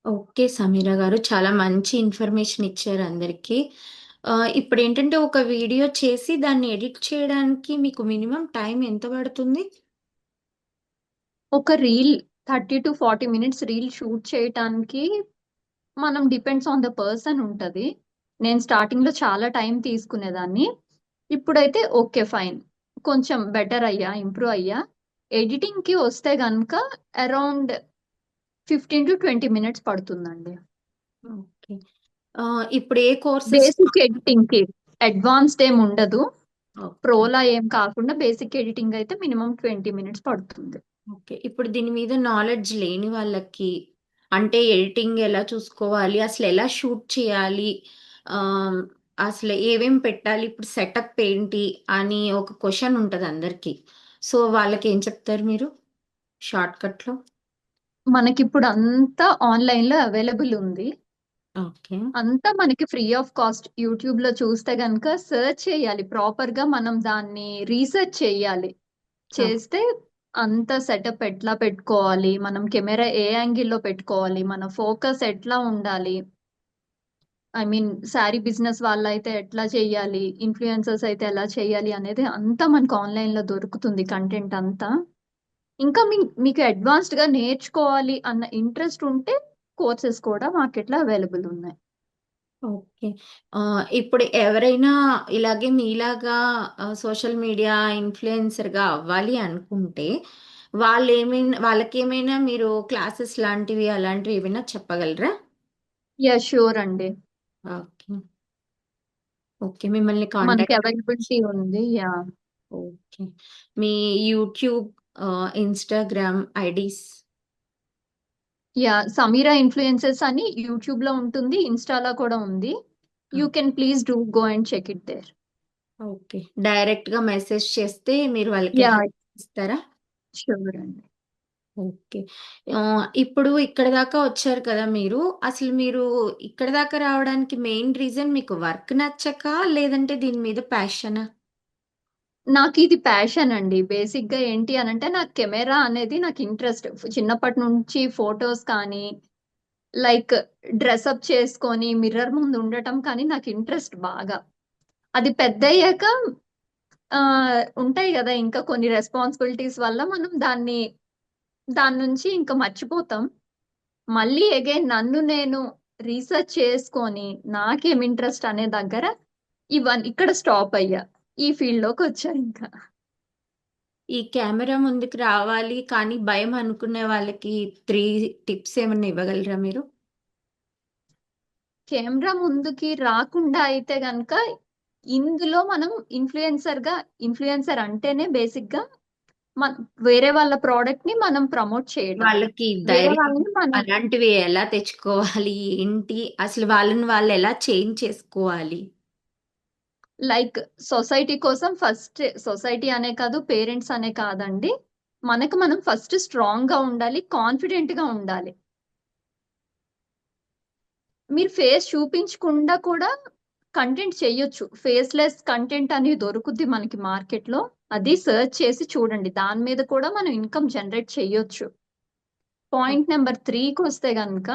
Okay. Sameera గారు చాలా మంచి ఇన్ఫర్మేషన్ ఇచ్చారు అందరికి. ఇప్పుడేంటంటే ఒక వీడియో చేసి దాన్ని ఎడిట్ చేయడానికి మీకు మినిమమ్ టైమ్ ఎంత పడుతుంది? ఒక reel 30 to 40 minutes reel shoot చేయటానికి మనం డిపెండ్స్ ఆన్ ద పర్సన్ ఉంటది. నేను స్టార్టింగ్ లో చాలా టైం తీసుకునేదాన్ని. ఇప్పుడైతే ఓకే ఫైన్, కొంచెం బెటర్ అయ్యా, ఇంప్రూవ్ అయ్యా. ఎడిటింగ్ కి వస్తే గనుక అరౌండ్ 15 to 20 మినిట్స్ పడుతుందండి. ఓకే. ఇప్పుడు ఏ కోర్సెస్ బేసిక్ ఎడిటింగ్ కి అడ్వాన్స్డ్ ఏం ఉండదు. ఓకే. ప్రోలా ఏం కాకుండా బేసిక్ ఎడిటింగ్ అయితే మినిమం 20 మినిట్స్ పడుతుంది. ఓకే. ఇప్పుడు దీని మీద నాలెడ్జ్ లేని వాళ్ళకి అంటే ఎడిటింగ్ ఎలా చూసుకోవాలి? అసలెలా షూట్ చేయాలి? ఆహ్, అసలు ఏమేం పెట్టాలి? ఇప్పుడు సెటప్ ఏంటి? అని ఒక క్వెషన్ ఉంటది అందరికి. సో, వాళ్ళకేం చెప్తారు మీరు షార్ట్‌కట్‌లో? మనకిప్పుడు అంతా ఆన్లైన్ లో అవైలబుల్ ఉంది. ఓకే. అంతా మనకి ఫ్రీ ఆఫ్ కాస్ట్. యూట్యూబ్ లో చూస్తే గనుక సెర్చ్ చేయాలి, ప్రాపర్ గా మనం దాన్ని రీసెర్చ్ చేయాలి. ఓకే. చేస్తే అంత సెటప్ ఎట్లా పెట్టుకోవాలి, మనం కెమెరా ఏ యాంగిల్లో పెట్టుకోవాలి, మన ఫోకస్ ఎట్లా ఉండాలి, ఐ మీన్ శారీ బిజినెస్ వాళ్ళైతే ఎట్లా చేయాలి, ఇన్ఫ్లుయెన్సర్స్ అయితే ఎలా చేయాలి అనేది అంతా మనకు ఆన్లైన్ లో దొరుకుతుంది కంటెంట్ అంతా. ఇంకా మీకు అడ్వాన్స్డ్ గా నేర్చుకోవాలి అన్న ఇంట్రెస్ట్ ఉంటే కోర్సెస్ కూడా మార్కెట్ లో అవైలబుల్ ఉన్నాయి. ఓకే. ఇప్పుడు ఎవరైనా ఇలాగే మీలాగా సోషల్ మీడియా ఇన్‌ఫ్లుయెన్సర్‌గా అవ్వాలి అనుకుంటే, వాళ్ళకేమైనా మీరు క్లాసెస్ లాంటివి, అలాంటివి ఏమైనా చెప్పగలరా? యా షూర్ అండి. ఓకే. ఓకే. మిమ్మల్ని మనకి కాంటాక్ట్ అవ్వచ్చు. అవైలబిలిటీ ఉంది. యా. ఓకే. మీ YouTube, Instagram IDs. Yeah Sameera influences అని యూట్యూబ్ లో ఉంటుంది, ఇన్స్టాలో కూడా ఉంది. ఆ! You can please do go and check it there. Okay. డైరెక్ట్‌గా మెసేజ్ చేస్తే మీరు వాళ్ళకి యా హెల్ప్ ఇస్తారా? షూర్ అండి. ఓకే. ఇప్పుడు ఇక్కడి దాకా వచ్చారు కదా మీరు. అసలు మీరు ఇక్కడి దాకా రావడానికి మెయిన్ రీజన్ మీకు వర్క్ నచ్చకా? లేదంటే దీని మీద ప్యాషనా? నాకు ఇది ప్యాషన్ అండి. బేసిక్ గా ఏంటి అనంటే నాకు కెమెరా అనేది నాకు ఇంట్రెస్ట్. చిన్నప్పటి నుంచి ఫొటోస్ కానీ, లైక్ డ్రెస్అప్ చేసుకొని మిర్రర్ ముందు ఉండటం కానీ నాకు ఇంట్రెస్ట్ బాగా. అది పెద్దయ్యాక ఉంటాయి కదా ఇంకా కొన్ని రెస్పాన్సిబిలిటీస్ వల్ల మనం దాని నుంచి ఇంకా మర్చిపోతాం. మళ్ళీ అగైన్ నన్ను నేను రీసెర్చ్ చేసుకొని నాకేం ఇంట్రెస్ట్ అనే దగ్గర ఇక్కడ స్టాప్ అయ్యా. ఈ ఫీల్డ్ లోకి వచ్చా ఇంకా. ఈ కెమెరా ముందుకు రావాలి కానీ భయం అనుకునే వాళ్ళకి 3 టిప్స్ ఏమన్నా ఇవ్వగలరా మీరు? కెమెరా ముందుకి రాకుండా అయితే గనక ఇందులో మనం ఇన్ఫ్లుయెన్సర్ అంటేనే బేసిక్ గా మన వేరే వాళ్ళ ప్రోడక్ట్ ని మనం ప్రమోట్ చేయటం. వాళ్ళకి వేరే ధైర్యం వాళ్ళని మనం అలాంటివి ఎలా తెచ్చుకోవాలి? ఏంటి? అసలు వాళ్ళని వాళ్ళు ఎలా చేంజ్ చేసుకోవాలి? లైక్ సొసైటీ కోసం ఫస్ట్, సొసైటీ అనే కాదు, పేరెంట్స్ అనే కాదండి, మనకు మనం ఫస్ట్ స్ట్రాంగ్ గా ఉండాలి, కాన్ఫిడెంట్ గా ఉండాలి. మీరు ఫేస్ చూపించకుండా కూడా కంటెంట్ చెయ్యొచ్చు. ఫేస్‌లెస్ కంటెంట్ అని దొరుకుద్ది మనకి మార్కెట్‌లో. అది సెర్చ్ చేసి చూడండి. దాని మీద కూడా మనం ఇన్‌కమ్ జనరేట్ చెయ్యొచ్చు. పాయింట్ నంబర్ 3కొస్తే గనక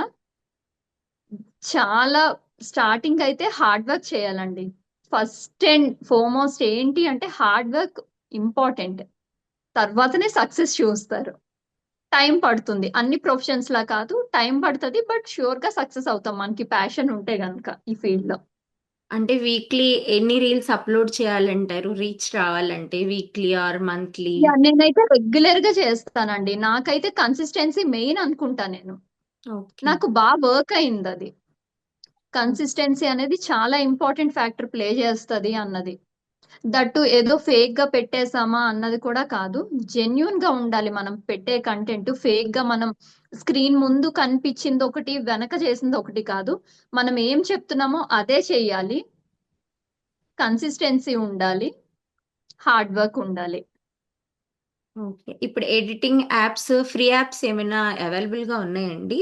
చాలా స్టార్టింగ్ అయితే హార్డ్ వర్క్ చేయాలండి. ఫస్ట్ అండ్ ఫార్‌మోస్ట్ ఏంటి అంటే హార్డ్ వర్క్ ఇంపార్టెంట్. తర్వాతనే సక్సెస్ చూస్తారు. టైం పడుతుంది. అన్ని ప్రొఫెషన్స్ లా కాదు. టైం పడతది. బట్ ష్యూర్‌గా సక్సెస్ అవుతాం మనకి ప్యాషన్ ఉంటే గనక ఈ ఫీల్డ్‌లో. అంటే వీక్లీ ఎన్ని రీల్స్ అప్‌లోడ్ చేయాలంటారు? రీచ్ రావాలంటే వీక్లీ ఆర్ మంత్లీ? నేనైతే రెగ్యులర్ గా చేస్తానండి. నాకైతే కన్సిస్టెన్సీ మెయిన్ అనుకుంటా నేను. ఓకే. నాకు వర్క్ అయిందది. కన్సిస్టెన్సీ అనేది చాలా ఇంపార్టెంట్ ఫ్యాక్టర్ ప్లే చేస్తది అన్నది. దట్టు ఏదో ఫేక్ గా పెట్టేసామా అన్నది కూడా కాదు. జెన్యూన్ గా ఉండాలి మనం పెట్టే కంటెంట్. ఫేక్ గా మనం స్క్రీన్ ముందు కనిపించింది ఒకటి, వెనక చేసింది ఒకటి కాదు. మనం ఏం చెప్తున్నామో అదే చెయ్యాలి. కన్సిస్టెన్సీ ఉండాలి. హార్డ్ వర్క్ ఉండాలి. ఓకే. ఇప్పుడు ఎడిటింగ్ యాప్స్, ఫ్రీ యాప్స్ ఏమైనా అవైలబుల్‌గా ఉన్నాయండి?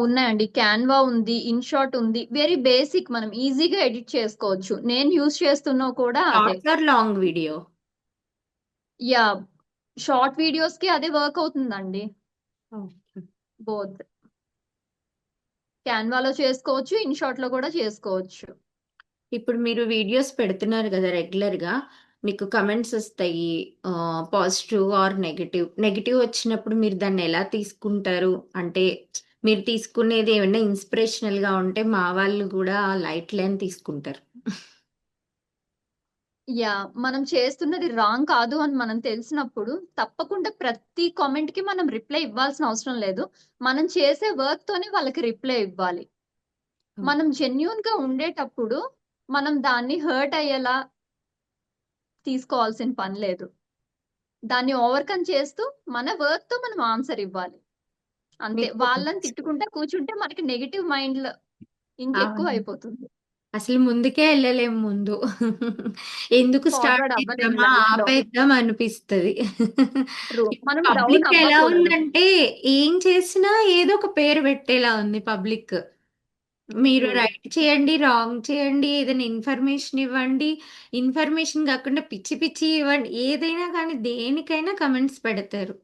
ఉన్నాయండి. క్యాన్వా ఉంది, ఇన్‌షాట్ ఉంది. వెరీ బేసిక్, మనం ఈజీగా ఎడిట్ చేసుకోవచ్చు. నేను యూజ్ చేస్తున్నవి కూడా అదే. Shorts or long video? Yeah! Short వీడియోస్‌కి అదే వర్క్ అవుతుందండి. ఓకే. బోత్. క్యాన్వాలో చేసుకోవచ్చు, ఇన్‌షాట్‌లో కూడా చేసుకోవచ్చు. ఇప్పుడు మీరు వీడియోస్ పెడుతున్నారు కదా రెగ్యులర్ గా, మీకు కమెంట్స్ వస్తాయి, పాజిటివ్ ఆర్ నెగటివ్. నెగటివ్ వచ్చినప్పుడు మీరు దాన్ని ఎలా తీసుకుంటారు? అంటే మీరు తీసుకునేది ఏమైనా ఇన్స్పిరేషనల్ గా ఉంటే మా వాళ్ళు కూడా లైట్ లైన్ తీసుకుంటారు. యాహ్! మనం చేస్తున్నది రాంగ్ కాదు అని మనం తెలిసినప్పుడు తప్పకుండా ప్రతి కామెంట్‌కి మనం రిప్లై ఇవ్వాల్సిన అవసరం లేదు. మనం చేసే వర్క్‌తోనే వాళ్ళకి రిప్లై ఇవ్వాలి. మనం జెన్యూన్‌గా ఉండేటప్పుడు మనం దాన్ని హర్ట్ అయ్యేలా తీసుకోవాల్సిన పని లేదు. దాన్ని ఓవర్‌కమ్ చేస్తూ మన వర్క్‌తో మనం ఆన్సర్ ఇవ్వాలి. అంతే. మీకు వాళ్ళని తిట్టుకుంటా కూర్చుంటే మనకి నెగెటివ్ మైండ్‌లో ఇంకెక్కువ అవును. అయిపోతుంది. అసలు ముందుకే వెళ్ళలేము ముందు. ఎందుకు స్టార్ట్ ఫార్వర్డ్ అవ్వలేం చేద్దామా, లైఫ్‌లో. ఆపేద్దాం అనిపిస్తది. ట్రూ. ఇప్పుడు మనం డౌన్ పబ్లిక్ ఎలా అవ్వకూడదు. ఉందంటే ఏం చేసినా ఏదో ఒక పేరు పెట్టేలా ఉంది పబ్లిక్. మీరు ట్రూ. రైట్ చేయండి, రాంగ్ చేయండి, ఏదైనా ఇన్ఫర్మేషన్ ఇవ్వండి. ఇన్ఫర్మేషన్ కాకుండా పిచ్చి పిచ్చి ఇవ్వండి. ఏదైనా కానీ దేనికైనా కమెంట్స్ పెడతారు.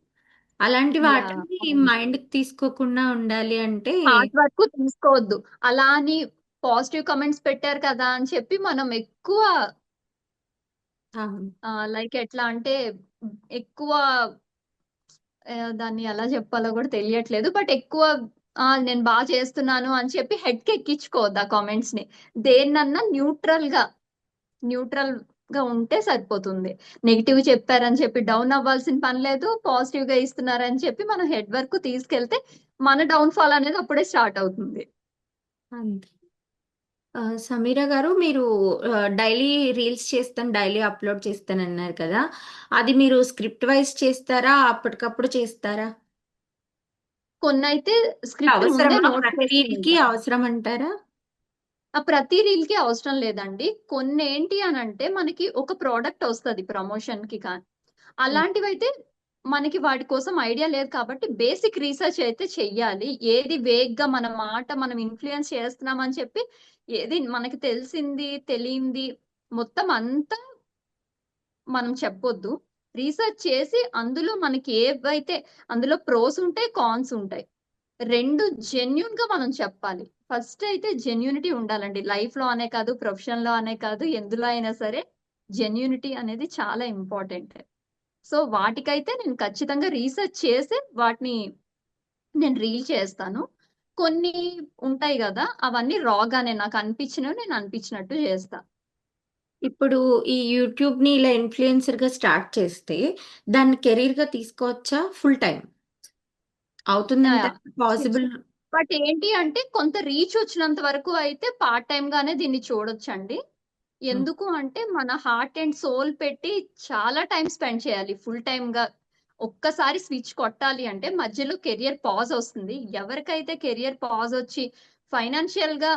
అలాంటి యాహ్! వాటిని అవును. మైండ్‌కి తీసుకోకుండా ఉండాలి అంటే హార్ట్ వరకు తీసుకోవద్దు. అలా అని పాజిటివ్ కామెంట్స్ పెట్టారు కదా అని చెప్పి మనం ఎక్కువ అవును. లైక్ ఎట్లా అంటే ఎక్కువ దాన్ని ఎలా చెప్పాలో కూడా తెలియట్లేదు. బట్ ఎక్కువ నేను చేస్తున్నాను అని చెప్పి హెడ్‌కి ఎక్కించుకోవద్దు ఆ కామెంట్స్‌ని. దేన్నన్నా న్యూట్రల్‌గా ఉంటే సరిపోతుంది. నెగెటివ్ చెప్పారని చెప్పి డౌన్ అవ్వాల్సిన పని లేదు. పాజిటివ్‌గా ఇస్తున్నారని చెప్పి మనం హెడ్ వరకు తీసుకెళ్తే మన డౌన్‌ఫాల్ అనేది అప్పుడే స్టార్ట్ అవుతుంది. అంతే. సమీరా గారు, మీరు డైలీ రీల్స్ చేస్తాను, డైలీ అప్లోడ్ చేస్తానన్నారు కదా! అది మీరు స్క్రిప్ట్ వైస్ చేస్తారా? అప్పటికప్పుడు చేస్తారా? కొన్నైతే స్క్రిప్ట్ ముందే అవసరమా? నోట్ ప్రతి రీల్‌కి చేసుకుంటాను. అవసరం అంటారా? ప్రతి రీల్‌కి అవసరం లేదండి. కొన్నేంటి అనంటే మనకి ఒక ప్రొడక్ట్ ఒస్తది ప్రమోషన్‌కి హ్మ్. అలాంటివైతే మనకి వాటి కోసం ఐడియా లేదు కాబట్టి బేసిక్ రీసెర్చ్ అయితే చెయ్యాలి. ఏది వేగ్‌గా మన మాట మనం ఇన్‌ఫ్లూయెన్స్ చేస్తున్నామని చెప్పి ఏది మనకి తెలిసింది, తెలియంది మొత్తం అంతా మనం చెప్పొద్దు. రీసెర్చ్ చేసి అందులో మనకి ఏవైతే అందులో ప్రోస్ ఉంటాయి, కాన్స్ ఉంటాయి. 2 జెన్యూన్‌గా మనం చెప్పాలి. ఫస్ట్ అయితే జెన్యూనిటీ ఉండాలండి. లైఫ్‌లో అనే కాదు, ప్రొఫెషన్‌లో అనే కాదు, ఎందులో అయినా సరే జెన్యూనిటీ అనేది చాలా ఇంపార్టెంట్. సో, వాటికైతే నేను ఖచ్చితంగా రీసెర్చ్ చేసే వాటిని నేను రీల్ చేస్తాను. కొన్ని ఉంటాయి గదా! అవన్నీ రాగానే నాకు అనిపించినవి నేను అనిపించినట్టు చేస్తా. ఇప్పుడు ఈ యూట్యూబ్‌ని ఇలా ఇన్‌ఫ్లుయెన్సర్‌గా స్టార్ట్ చేస్తే దాన్ని కెరీర్‌గా తీసుకోవచ్చా? Full time yeah! అవుతుందంటారా? పాసిబుల్? బట్ ఏంటి అంటే కొంత రీచ్ వచ్చినంత వరకు అయితే పార్ట్ టైమ్ గానే దీన్ని చూడొచ్చండి. హ్మ్. ఎందుకు అంటే మన హార్ట్ అండ్ సోల్ పెట్టి చాలా టైమ్ స్పెండ్ చేయాలి. ఫుల్ టైమ్‌గా ఒక్కసారి స్విచ్ కొట్టాలి అంటే మధ్యలో కెరియర్ పాజ్ ఒస్తుంది. ఎవరికైతే కెరియర్ పాజ్ ఒచ్చి ఫైనాన్షియల్‌గా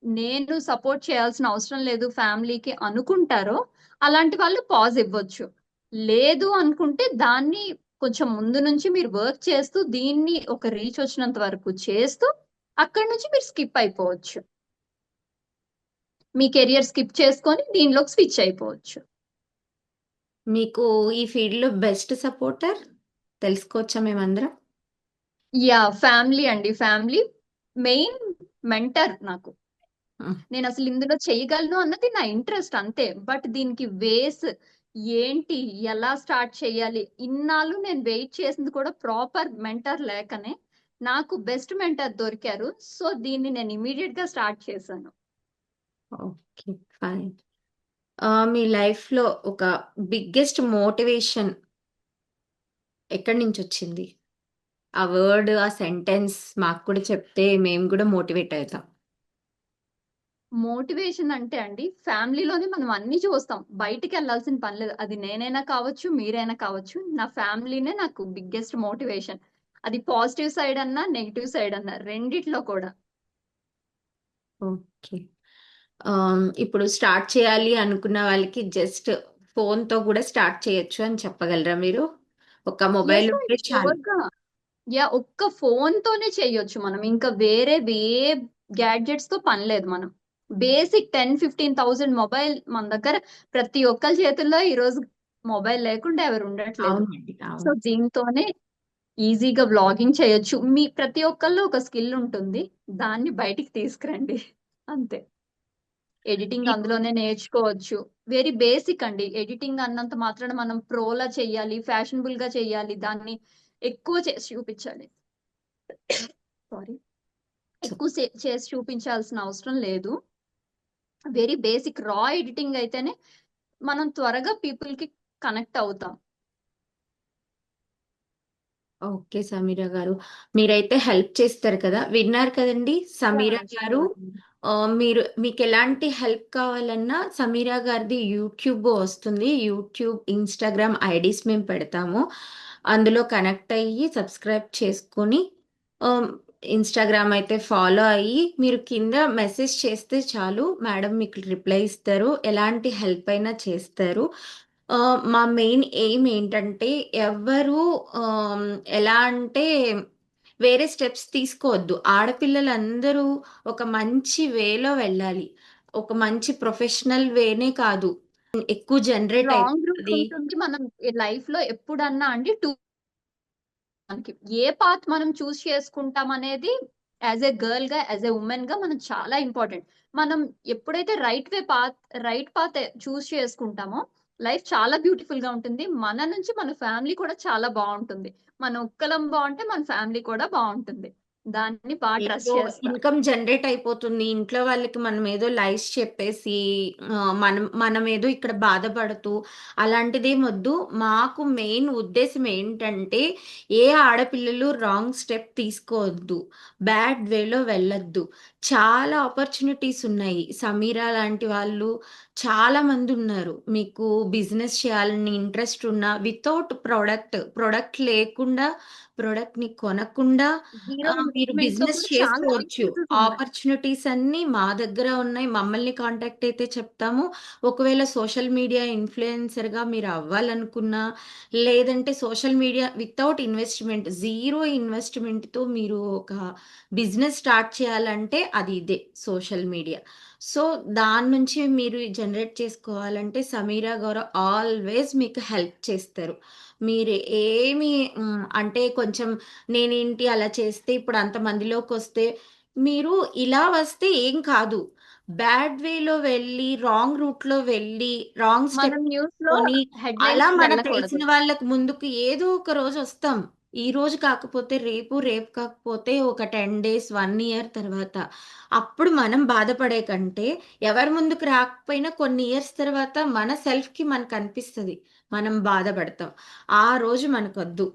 నేను సపోర్ట్ చేయాల్సిన అవసరం లేదు ఫ్యామిలీకి అనుకుంటారో, అలాంటి వాళ్ళు పాజ్ ఇవ్వచ్చు. లేదు అనుకుంటే దాన్ని కొంచెం ముందు నుంచి మీరు వర్క్ చేస్తూ దీన్ని ఒక రీచ్ వచ్చినంత వరకు చేస్తూ అక్కడి నుంచి మీరు స్కిప్ అయిపోవచ్చు. మీ కెరియర్ స్కిప్ చేసుకొని దీనిలోకి స్విచ్ అయిపోవచ్చు. మీకు ఈ ఫీల్డ్‌లో బెస్ట్ సపోర్టర్ తెలుసుకోవచ్చా మేమందరం? ఫ్యామిలీ అండి. ఫ్యామిలీ మెయిన్ మెంటర్ నాకు. హ్మ్. నేనసలు ఇందులో చేయగలను అన్నది నా ఇంట్రెస్ట్ అంతే. బట్ దీనికి ఏంటి? ఎలా స్టార్ట్ చేయాలి? ఇన్నాళ్ళు నేను వెయిట్ చేసింది కూడా ప్రాపర్ మెంటర్ లేకనే. నాకు బెస్ట్ మెంటర్ దొరికారు. సో, దీన్ని నేను ఇమ్మీడియేట్‌గా స్టార్ట్ చేశాను. ఓకే. ఫైన్. మీ లైఫ్‌లో ఒక బిగ్గెస్ట్ మోటివేషన్ ఎక్కడి నుంచొచ్చింది? ఆ వర్డ్, ఆ సెంటెన్స్ మాకు కూడా చెప్తే మేము కూడా మోటివేట్ అయితాం. మోటివేషన్ అంటే అండి, ఫ్యామిలీలోనే మనం అన్నీ చూస్తాం. బయటికెళ్ళాల్సిన పని లేదు. అది నేనైనా కావచ్చు, మీరైనా కావచ్చు. నా ఫ్యామిలీనే నాకు బిగ్గెస్ట్ మోటివేషన్. అది పాజిటివ్ సైడ్ అన్నా, నెగెటివ్ సైడ్ అన్నా రెండిట్లో కూడా. ఓకే. ఇప్పుడు స్టార్ట్ చేయాలి అనుకున్న వాళ్ళకి జస్ట్ ఫోన్‌తో కూడా స్టార్ట్ చేయొచ్చు అని చెప్పగలరా మీరు? ఒక మొబైల్ యెస్ ఉంటే అండి. చాలు. ష్యూర్‌గా. ఒక్క ఫోన్‌తోనే చెయ్యొచ్చు మనం. ఇంకా వేరే గ్యాడ్జెట్స్‌తో పని లేదు మనం. బేసిక్ 10, 15,000 మొబైల్ మన దగ్గర ప్రతి ఒక్కళ్ళ చేతుల్లో ఈరోజు మొబైల్ లేకుండా ఎవరు ఉండట్లేదు. అవునండి. సో, అవును. దీంతోనే ఈజీగా వ్లాగింగ్ చేయొచ్చు. మీ ప్రతి ఒక్కళ్ళు ఒక స్కిల్ ఉంటుంది. దాన్ని బయటికి తీసుకురండి. అంతే. ఎడిటింగ్ మీకు అందులోనే నేర్చుకోవచ్చు. వెరీ బేసిక్ అండి. ఎడిటింగ్ అన్నంత మాత్రాన మనం ప్రోలా చెయ్యాలి, ఫ్యాషనబుల్‌గా చెయ్యాలి. దాన్ని ఎక్కువ చేసి చూపించాలి. సారీ. సో ఎక్కువ చేసి చూపించాల్సిన అవసరం లేదు. వెరీ బేసిక్ రా ఎడిటింగ్ అయితేనే మనం త్వరగా పీపుల్‌కి కనెక్ట్ అవుతాం. ఓకే సమీరా గారు, మీరైతే హెల్ప్ చేస్తారు కదా, విన్నారు కదండి సమీరా యాహ్! గారు. ష్యూర్ అండి. మీకు ఎలాంటి హెల్ప్ కావాలన్నా సమీరా గారిది యూట్యూబ్ వస్తుంది, యూట్యూబ్ ఇన్స్టాగ్రామ్ ఐడీస్ మేము పెడతాము, అందులో కనెక్ట్ అయ్యి సబ్స్క్రైబ్ చేసుకొని ఇన్స్టాగ్రామ్ అయితే ఫాలో అయ్యి మీరు కింద మెసేజ్ చేస్తే చాలు, మేడం మీకు రిప్లై ఇస్తారు, ఎలాంటి హెల్ప్ అయినా చేస్తారు. మా మెయిన్ ఎయిమ్ ఏంటంటే ఎవ్వరు ఆమ్, ఎలా అంటే వేరే స్టెప్స్ తీసుకోవద్దు. ఆడపిల్లలందరూ ఒక మంచి వేలో వెళ్ళాలి. ఒక మంచి ప్రొఫెషనల్ వేనే కాదు. ఎక్కువ జనరేట్ రాంగ్ రూట్ అయిపోతుంది. ఉంటుంది. మనం లైఫ్‌లో ఎప్పుడన్నా అండి మనకి ఏ పాత్ మనం చూస్ చేసుకుంటాం అనేది యాజ్ ఎ గర్ల్ గా యాజ్ ఎ ఉమెన్ గా మనం చాలా ఇంపార్టెంట్. మనం ఎప్పుడైతే రైట్ పాత్ చూస్ చేసుకుంటామో లైఫ్ చాలా బ్యూటిఫుల్ గా ఉంటుంది. మన నుంచి మన ఫ్యామిలీ కూడా చాలా బాగుంటుంది. మన ఒక్కలం బాగుంటే మన ఫ్యామిలీ కూడా బాగుంటుంది. దాన్ని బాగా ఏదో ట్రస్ట్ చేస్తా. ఇన్కమ్ జనరేట్ అయిపోతుంది. ఇంట్లో వాళ్ళకి మనం ఏదో లైస్ చెప్పేసి మనం ఏదో ఇక్కడ బాధపడుతూ అలాంటిదేం వద్దు. మాకు మెయిన్ ఉద్దేశం ఏంటంటే ఏ ఆడపిల్లలు రాంగ్ స్టెప్ తీసుకోవద్దు, బ్యాడ్ వేలో వెళ్ళొద్దు. చాలా ఆపర్చునిటీస్ ఉన్నాయి. సమీరా లాంటి వాళ్ళు చాలా మంది ఉన్నారు. మీకు బిజినెస్ చేయాలని ఇంట్రెస్ట్ ఉన్నా వితౌట్ ప్రొడక్ట్ లేకుండా, ప్రొడక్ట్ ని కొనకుండా జీరో మీరు ఇన్వెస్ట్మెంట్ తో బిజినెస్ కూడా చాలా చేసుకోవచ్చు. బిజినెసెస్ ఉన్నాయి. ఆపర్చునిటీస్ అన్నీ మా దగ్గర ఉన్నాయి. మమ్మల్ని కాంటాక్ట్ అయితే చెప్తాము. ఒకవేళ సోషల్ మీడియా ఇన్‌ఫ్లుయెన్సర్‌గా మీరు అవ్వాలనుకున్నా, లేదంటే social media without investment, zero ఇన్వెస్ట్‌మెంట్‌తో మీరు ఒక బిజినెస్ స్టార్ట్ చేయాలంటే అది ఇదే సోషల్ మీడియా. సో, దాని నుంచి మీరు జనరేట్ చేసుకోవాలంటే సమీరా గారు ఆల్వేస్ మీకు హెల్ప్ చేస్తారు. మీరు ఏమి అంటే కొంచెం నేనేంటి అలా చేస్తే ఇప్పుడు అంతమందిలోకొస్తే, మీరు ఇలా వస్తే ఏం కాదు. బ్యాడ్ వేలో వెళ్ళి, రాంగ్ రూట్‌లో వెళ్ళి, రాంగ్ మనం స్టెప్ న్యూస్ లో తీసుకొని, అలా హెడ్లైన్స్ కి మన వెళ్ళకూడదు. తెలిసిన వాళ్ళకి ముందుకు ఏదో ఒక రోజొస్తాం. ఈ రోజు కాకపోతే రేపు, రేపు కాకపోతే ఒక 10 డేస్, 1 ఇయర్ తర్వాత. అప్పుడు మనం బాధపడే కంటే, ఎవరి ముందుకు రాకపోయినా కొన్ని ఇయర్స్ తర్వాత మన సెల్ఫ్‌కి మనకనిపిస్తది. మనం బాధపడతాం. ఆ రోజు మనకొద్దు.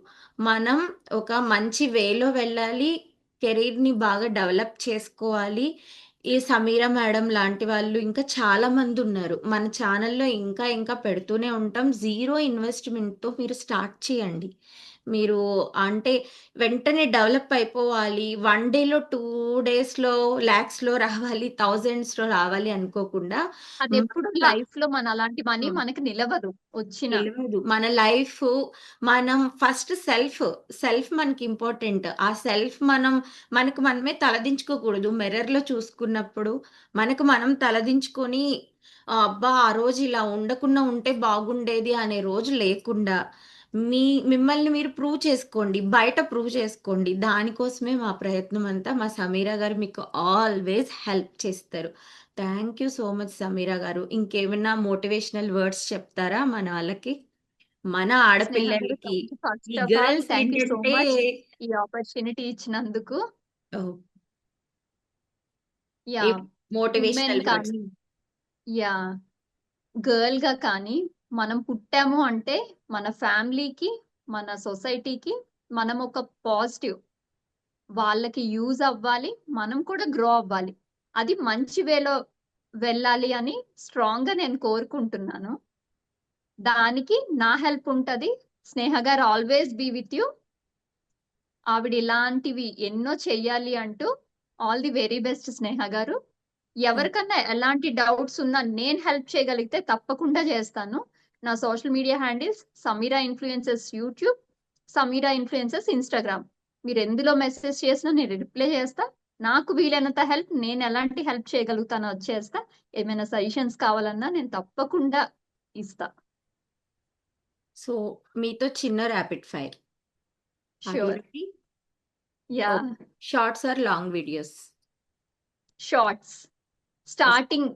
మనం ఒక మంచి వేలో వెళ్ళాలి. కెరీర్‌ని బాగా డెవలప్ చేసుకోవాలి. ఈ సమీరా మేడం లాంటి వాళ్ళు ఇంకా చాలా మందున్నారు. మన ఛానెల్‌లో ఇంకా ఇంకా పెడుతూనే ఉంటాం. జీరో ఇన్వెస్ట్‌మెంట్‌తో మీరు స్టార్ట్ చేయండి. మీరు అంటే వెంటనే డెవలప్ అయిపోవాలి. 1 డేలో, 2 డేస్‌లో, లాక్స్‌లో రావాలి, థౌసండ్స్‌లో రావాలి అనుకోకుండా అదెప్పుడు మన లైఫ్ లో మన అలాంటి మనీ మనకి నిలవదు వచ్చిన. తెలవదు. మన లైఫు మనం ఫస్ట్ సెల్ఫ్ మనకి ఇంపార్టెంట్. ఆ సెల్ఫ్ మనకు మనమే తలదించుకోకూడదు. మిర్రర్‌లో చూసుకున్నప్పుడు మనకు మనం తలదించుకొని అబ్బా! ఆ రోజు ఇలా ఉండకుండా ఉంటే బాగుండేది అనే రోజు లేకుండా మీ మిమ్మల్ని మీరు ప్రూవ్ చేసుకోండి. బయట ప్రూవ్ చేసుకోండి. దానికోసమే మా ప్రయత్నం అంతా. మా సమీరా గారు మీకు ఆల్‌వేస్ హెల్ప్ చేస్తారు. Thank you so much Sameera గారు. ఇంకేమన్నా మోటివేషనల్ వర్డ్స్ చెప్తారా మన వాళ్ళకి? మన స్నేహ గారు ఆడపిల్లలకి. ఈ first of all girls thank you so ఏంటంటే మచ్ ఈ ఆపర్చునిటీ ఇచ్చినందుకు. ఓహ్! ఈ యాహ్! Women motivational words. కానీ, యాహ్! గర్ల్ గా కానీ మనం పుట్టాము అంటే మన ఫ్యామిలీకి, మన సొసైటీకి మనం ఒక పాజిటివ్. వాళ్ళకి యూజ్ అవ్వాలి. మనం కూడా గ్రో అవ్వాలి. అది మంచి వేలో వెళ్ళాలి అని స్ట్రాంగ్‌గా నేను కోరుకుంటున్నాను. దానికి నా హెల్ప్ ఉంటది. స్నేహ గారు ఆల్‌వేస్ బీ విత్ యూ. ఆవిడ ఇలాంటివి ఎన్నో చెయ్యాలి అంటూ ఆల్ ది వెరీ బెస్ట్ స్నేహ గారు. థాంక్ ఎవరికన్నా ఎలాంటి డౌట్స్ ఉన్నా నేను హెల్ప్ చేయగలిగితే తప్పకుండా చేస్తాను. నా social media handles Sameera influencers YouTube, Sameera influencers Instagram. మీరు ఎందులో మెసేజ్ చేసినా నేను రిప్లై చేస్తా. నాకు వీలైనంత హెల్ప్ నేను ఎలాంటి హెల్ప్ చేయగలుగుతానో అది చేస్తా. ఏమైనా సజెషన్స్ కావాలన్నా నేను తప్పకుండా ఇస్తా. సో, మీతో చిన్న rapid fire. Are you sure. Ready? Yeah! Shorts or long videos? Shorts. Starting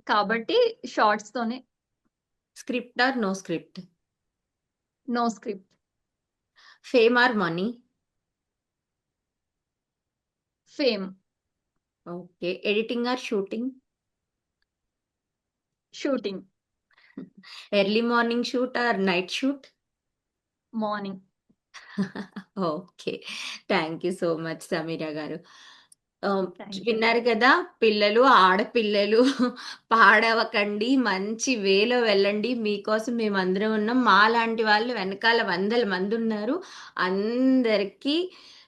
కాబట్టి షార్ట్స్‌తోనే. Script or no script? No script. Fame or money? Fame. Okay. Editing or shooting? Shooting. Early morning shoot or night shoot? Morning. Okay. Thank you so much Sameera garu. Thank you విన్నారు అండి. కదా! పిల్లలు, ఆడపిల్లలు పాడవకండి. మంచి వేలో వెళ్ళండి. మీకోసం మేమందరం ఉన్నాం. మాలాంటి వాళ్ళు వెనకాల వందల మందున్నారు. అందరికీ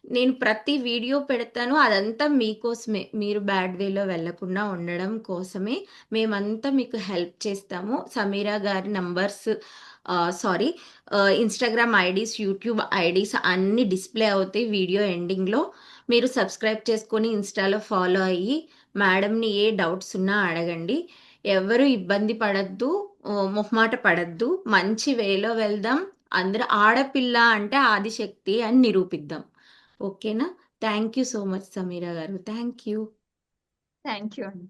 నేను ప్రతి వీడియో పెడతాను. అదంతా మీకోసమే. మీరు బ్యాడ్ వేలో వెళ్ళకుండా ఉండడం కోసమే. మేమంతా మీకు హెల్ప్ చేస్తాము. సమీరా గారి numbers sorry Instagram IDs, YouTube IDs అన్నీ డిస్‌ప్లే అవుతాయి వీడియో ఎండింగ్‌లో. మీరు సబ్స్క్రైబ్ చేసుకొని ఇన్‌స్టాలో ఫాలో అయ్యి మేడంని ఏ డౌట్స్ ఉన్నా అడగండి. ఎవరు ఇబ్బంది పడొద్దు. మొహమాట పడొద్దు. మంచి వేలో వెళ్దాం. అందరూ ఆడపిల్ల అంటే ఆదిశక్తి అని నిరూపిద్దాం. ఓకేనా? Thank you so much Sameera garu. Thank you. Thank you అండి.